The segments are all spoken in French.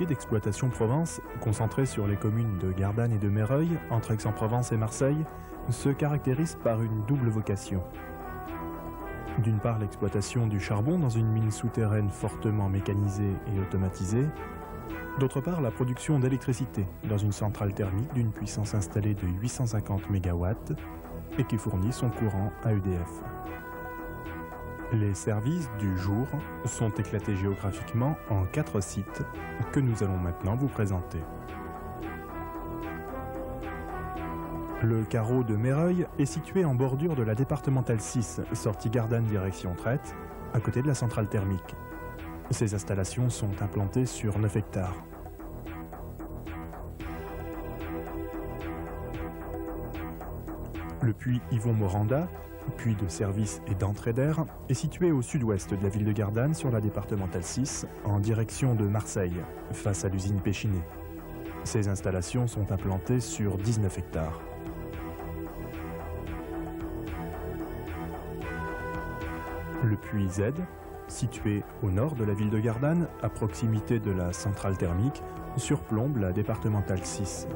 l'unité d'exploitation Provence, concentrée sur les communes de Gardanne et de Meyreuil, entre Aix-en-Provence et Marseille, se caractérise par une double vocation. D'une part, l'exploitation du charbon dans une mine souterraine fortement mécanisée et automatisée. D'autre part, la production d'électricité dans une centrale thermique d'une puissance installée de 850 MW et qui fournit son courant à EDF. Les services du jour sont éclatés géographiquement en 4 sites que nous allons maintenant vous présenter. Le carreau de Meyreuil est situé en bordure de la départementale 6, sortie Gardanne direction Trette, à côté de la centrale thermique. Ces installations sont implantées sur 9 hectares. Le puits Yvon Moranda, puits de service et d'entrée d'air, est situé au sud-ouest de la ville de Gardanne sur la départementale 6, en direction de Marseille, face à l'usine Péchinet. Ces installations sont implantées sur 19 hectares. Le puits Z, situé au nord de la ville de Gardanne, à proximité de la centrale thermique, surplombe la départementale 6.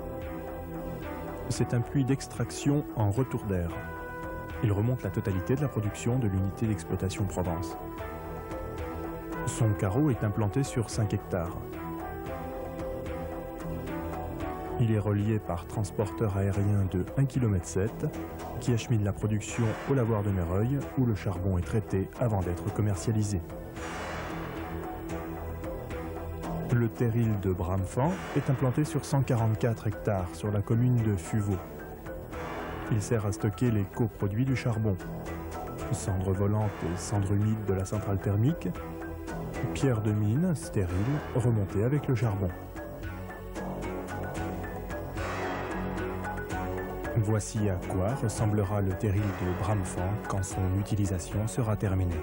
C'est un puits d'extraction en retour d'air. Il remonte la totalité de la production de l'unité d'exploitation Provence. Son carreau est implanté sur 5 hectares. Il est relié par transporteur aérien de 1,7 km qui achemine la production au lavoir de Meyreuil où le charbon est traité avant d'être commercialisé. Le terril de Bramfan est implanté sur 144 hectares sur la commune de Fuveau. Il sert à stocker les coproduits du charbon, cendres volantes et cendres humides de la centrale thermique, pierres de mine stériles remontées avec le charbon. Voici à quoi ressemblera le terril de Bramfan quand son utilisation sera terminée.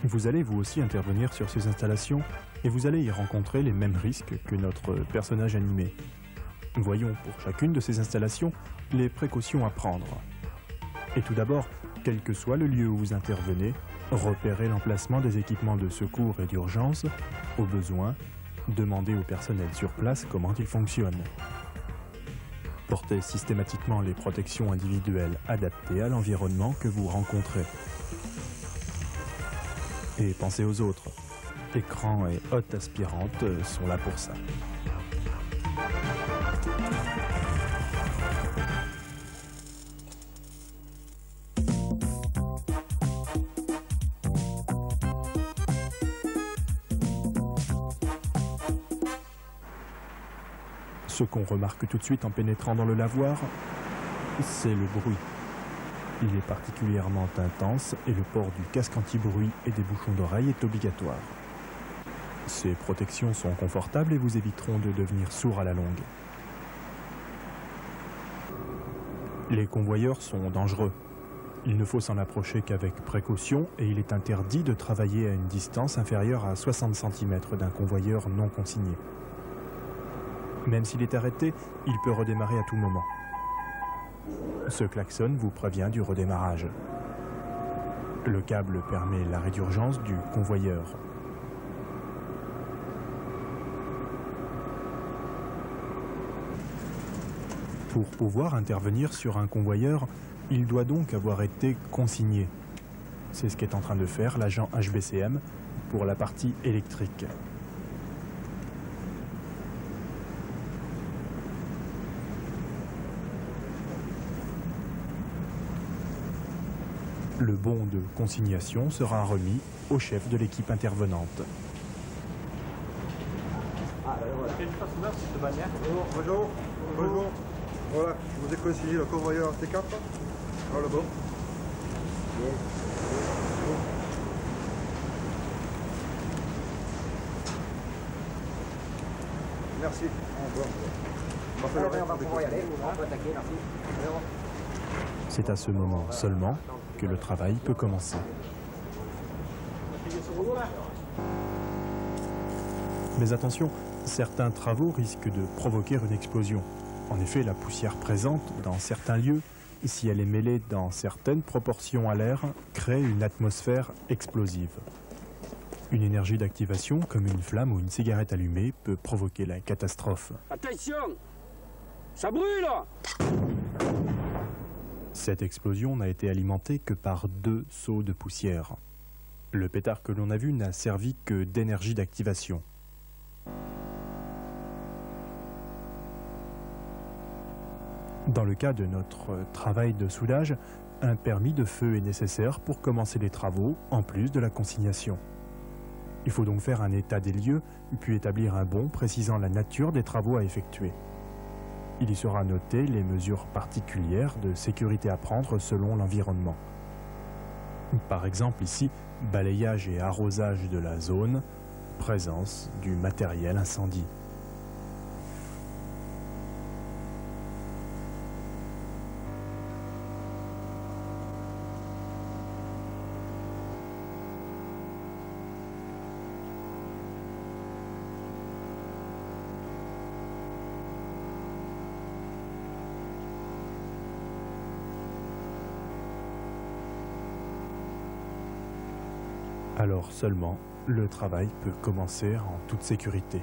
Vous allez vous aussi intervenir sur ces installations et vous allez y rencontrer les mêmes risques que notre personnage animé. Voyons pour chacune de ces installations les précautions à prendre. Et tout d'abord, quel que soit le lieu où vous intervenez, repérez l'emplacement des équipements de secours et d'urgence. Au besoin, demandez au personnel sur place comment ils fonctionnent. Portez systématiquement les protections individuelles adaptées à l'environnement que vous rencontrez. Et pensez aux autres. Écran et hotte aspirante sont là pour ça. Ce qu'on remarque tout de suite en pénétrant dans le lavoir, c'est le bruit. Il est particulièrement intense et le port du casque anti-bruit et des bouchons d'oreille est obligatoire. Ces protections sont confortables et vous éviteront de devenir sourd à la longue. Les convoyeurs sont dangereux. Il ne faut s'en approcher qu'avec précaution et il est interdit de travailler à une distance inférieure à 60 cm d'un convoyeur non consigné. Même s'il est arrêté, il peut redémarrer à tout moment. Ce klaxon vous prévient du redémarrage. Le câble permet l'arrêt d'urgence du convoyeur. Pour pouvoir intervenir sur un convoyeur, il doit donc avoir été consigné. C'est ce qu'est en train de faire l'agent HBCM pour la partie électrique. Le bon de consignation sera remis au chef de l'équipe intervenante. Bonjour. Bonjour. Voilà, je vous ai consigné le convoyeur T4. Par le bord. Merci. On va pouvoir y aller. On va attaquer. Merci. C'est à ce moment seulement que le travail peut commencer. Mais attention, certains travaux risquent de provoquer une explosion. En effet, la poussière présente dans certains lieux, si elle est mêlée dans certaines proportions à l'air, crée une atmosphère explosive. Une énergie d'activation, comme une flamme ou une cigarette allumée, peut provoquer la catastrophe. Attention! Ça brûle! Cette explosion n'a été alimentée que par 2 seaux de poussière. Le pétard que l'on a vu n'a servi que d'énergie d'activation. Dans le cas de notre travail de soudage, un permis de feu est nécessaire pour commencer les travaux, en plus de la consignation. Il faut donc faire un état des lieux, puis établir un bon précisant la nature des travaux à effectuer. Il y sera noté les mesures particulières de sécurité à prendre selon l'environnement. Par exemple ici, balayage et arrosage de la zone, présence du matériel incendie. Alors seulement, le travail peut commencer en toute sécurité.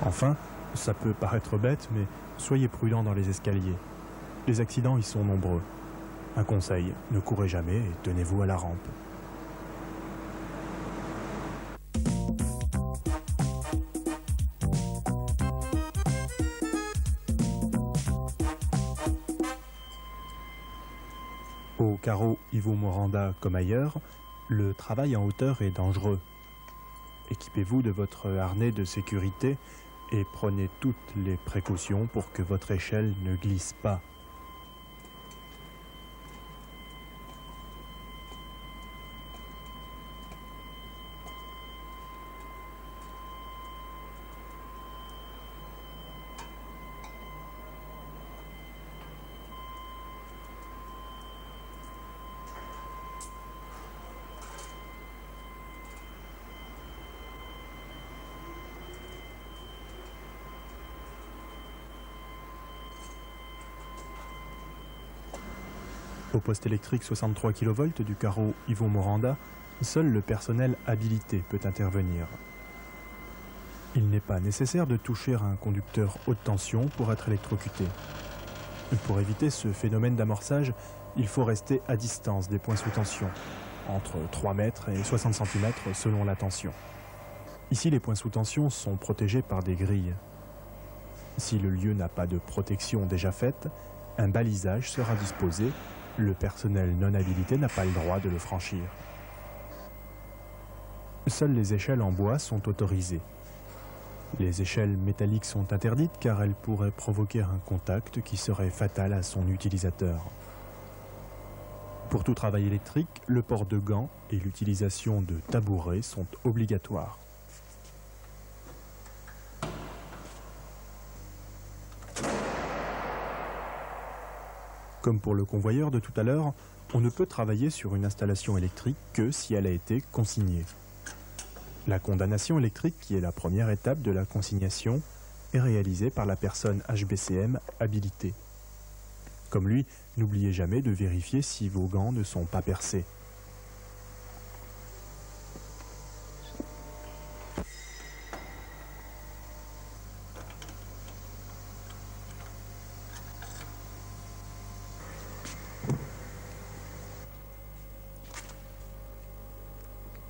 Enfin, ça peut paraître bête, mais soyez prudents dans les escaliers. Les accidents y sont nombreux. Un conseil, ne courez jamais et tenez-vous à la rampe. Au carreau Ivo Moranda comme ailleurs, le travail en hauteur est dangereux. Équipez-vous de votre harnais de sécurité et prenez toutes les précautions pour que votre échelle ne glisse pas. Au poste électrique 63 kV du carreau Ivo Moranda, seul le personnel habilité peut intervenir. Il n'est pas nécessaire de toucher un conducteur haute tension pour être électrocuté. Pour éviter ce phénomène d'amorçage, il faut rester à distance des points sous tension, entre 3 mètres et 60 cm selon la tension. Ici, les points sous tension sont protégés par des grilles. Si le lieu n'a pas de protection déjà faite, un balisage sera disposé. Le personnel non habilité n'a pas le droit de le franchir. Seules les échelles en bois sont autorisées. Les échelles métalliques sont interdites car elles pourraient provoquer un contact qui serait fatal à son utilisateur. Pour tout travail électrique, le port de gants et l'utilisation de tabourets sont obligatoires. Comme pour le convoyeur de tout à l'heure, on ne peut travailler sur une installation électrique que si elle a été consignée. La condamnation électrique, qui est la première étape de la consignation, est réalisée par la personne HBCM habilitée. Comme lui, n'oubliez jamais de vérifier si vos gants ne sont pas percés.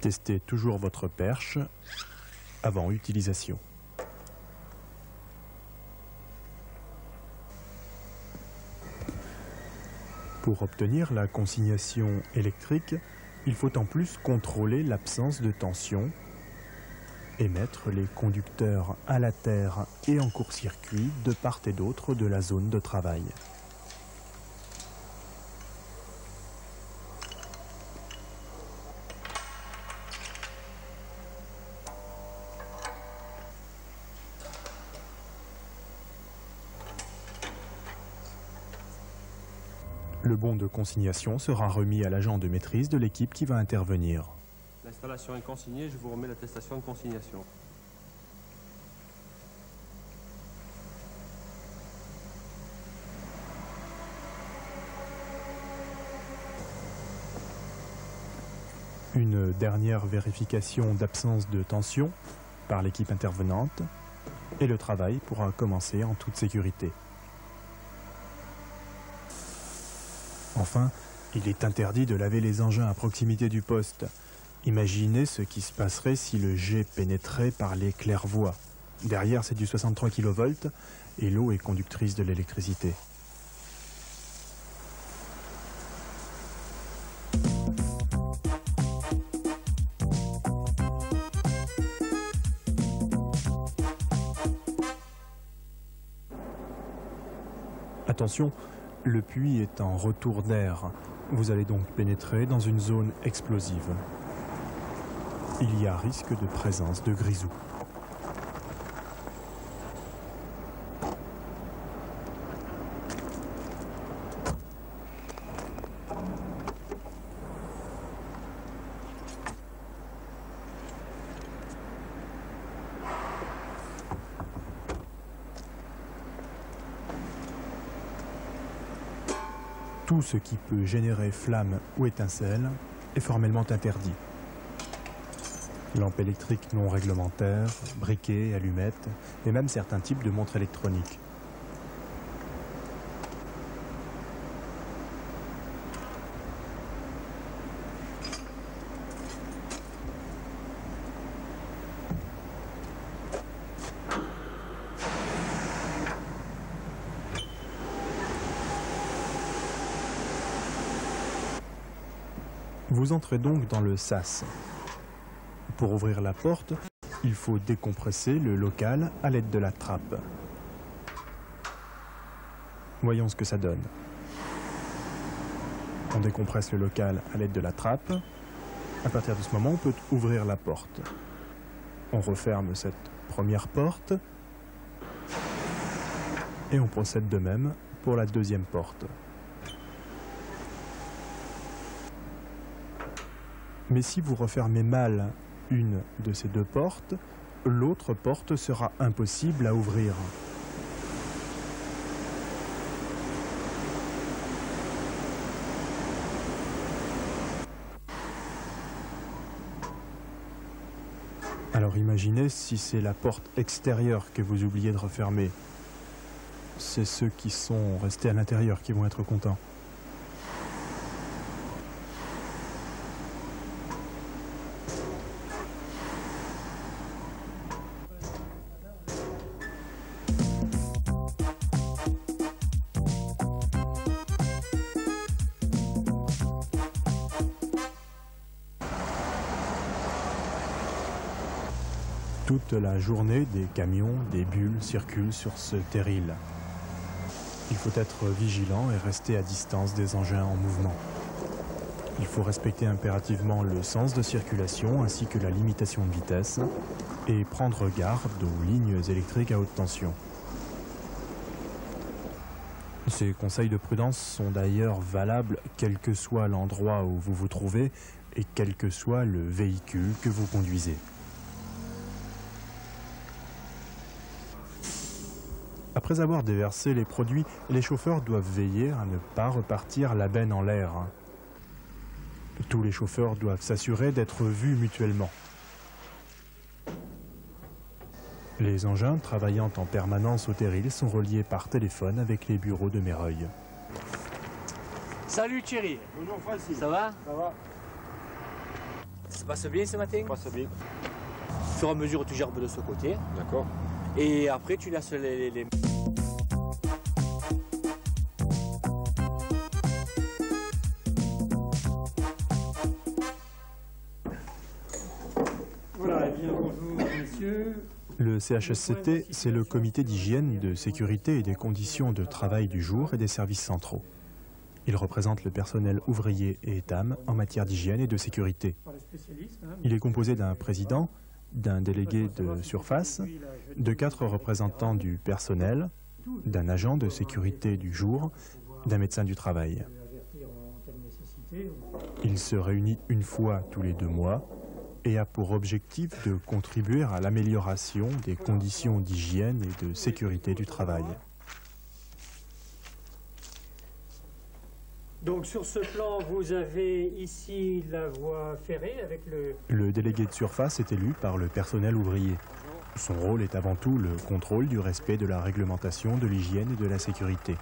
Testez toujours votre perche avant utilisation. Pour obtenir la consignation électrique, il faut en plus contrôler l'absence de tension et mettre les conducteurs à la terre et en court-circuit de part et d'autre de la zone de travail. Le bon de consignation sera remis à l'agent de maîtrise de l'équipe qui va intervenir. L'installation est consignée, je vous remets l'attestation de consignation. Une dernière vérification d'absence de tension par l'équipe intervenante et le travail pourra commencer en toute sécurité. Enfin, il est interdit de laver les engins à proximité du poste. Imaginez ce qui se passerait si le jet pénétrait par les claires-voies. Derrière, c'est du 63 kV et l'eau est conductrice de l'électricité. Attention, le puits est en retour d'air. Vous allez donc pénétrer dans une zone explosive. Il y a risque de présence de grisou. Tout ce qui peut générer flamme ou étincelle est formellement interdit. Lampes électriques non réglementaires, briquets, allumettes et même certains types de montres électroniques. Vous entrez donc dans le sas. Pour ouvrir la porte, il faut décompresser le local à l'aide de la trappe. Voyons ce que ça donne. On décompresse le local à l'aide de la trappe. À partir de ce moment, on peut ouvrir la porte. On referme cette première porte et on procède de même pour la deuxième porte. Mais si vous refermez mal une de ces deux portes, l'autre porte sera impossible à ouvrir. Alors imaginez si c'est la porte extérieure que vous oubliez de refermer. C'est ceux qui sont restés à l'intérieur qui vont être contents. Toute la journée, des camions, des bulles circulent sur ce terril. Il faut être vigilant et rester à distance des engins en mouvement. Il faut respecter impérativement le sens de circulation ainsi que la limitation de vitesse et prendre garde aux lignes électriques à haute tension. Ces conseils de prudence sont d'ailleurs valables quel que soit l'endroit où vous vous trouvez et quel que soit le véhicule que vous conduisez. Après avoir déversé les produits, les chauffeurs doivent veiller à ne pas repartir la benne en l'air. Tous les chauffeurs doivent s'assurer d'être vus mutuellement. Les engins travaillant en permanence au terril sont reliés par téléphone avec les bureaux de Mereuil. Salut Thierry. Bonjour Francis. Ça va? Ça va? Ça se passe bien ce matin? Ça passe bien. Au fur et à mesure, tu gerbes de ce côté. D'accord. Et après, tu laisses les... Voilà, eh bien bonjour messieurs. Le CHSCT, c'est le comité d'hygiène, de sécurité et des conditions de travail du jour et des services centraux. Il représente le personnel ouvrier et étam en matière d'hygiène et de sécurité. Il est composé d'un président, d'un délégué de surface, de 4 représentants du personnel, d'un agent de sécurité du jour, d'un médecin du travail. Il se réunit une fois tous les 2 mois et a pour objectif de contribuer à l'amélioration des conditions d'hygiène et de sécurité du travail. Donc sur ce plan, vous avez ici la voie ferrée avec le... Le délégué de surface est élu par le personnel ouvrier. Son rôle est avant tout le contrôle du respect de la réglementation de l'hygiène et de la sécurité.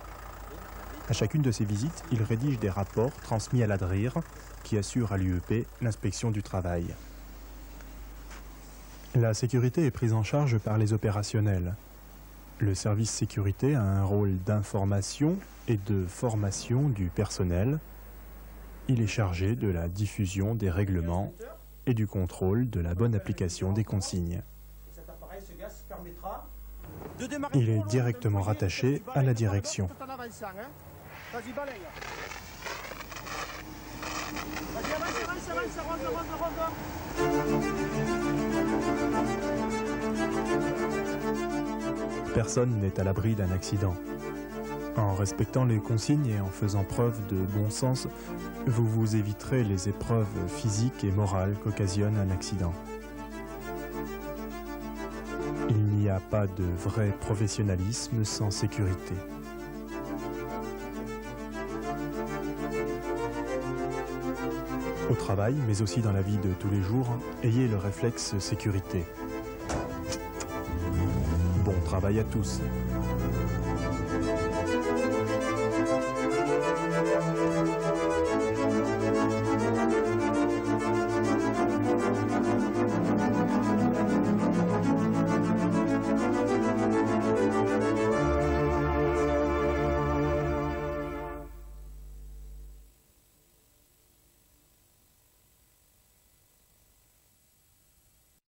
À chacune de ses visites, il rédige des rapports transmis à l'ADRIR qui assure à l'UEP l'inspection du travail. La sécurité est prise en charge par les opérationnels. Le service sécurité a un rôle d'information et de formation du personnel. Il est chargé de la diffusion des règlements et du contrôle de la bonne application des consignes. Il est directement rattaché à la direction. Personne n'est à l'abri d'un accident. En respectant les consignes et en faisant preuve de bon sens, vous vous éviterez les épreuves physiques et morales qu'occasionne un accident. Il n'y a pas de vrai professionnalisme sans sécurité. Au travail, mais aussi dans la vie de tous les jours, ayez le réflexe sécurité. Bon travail à tous.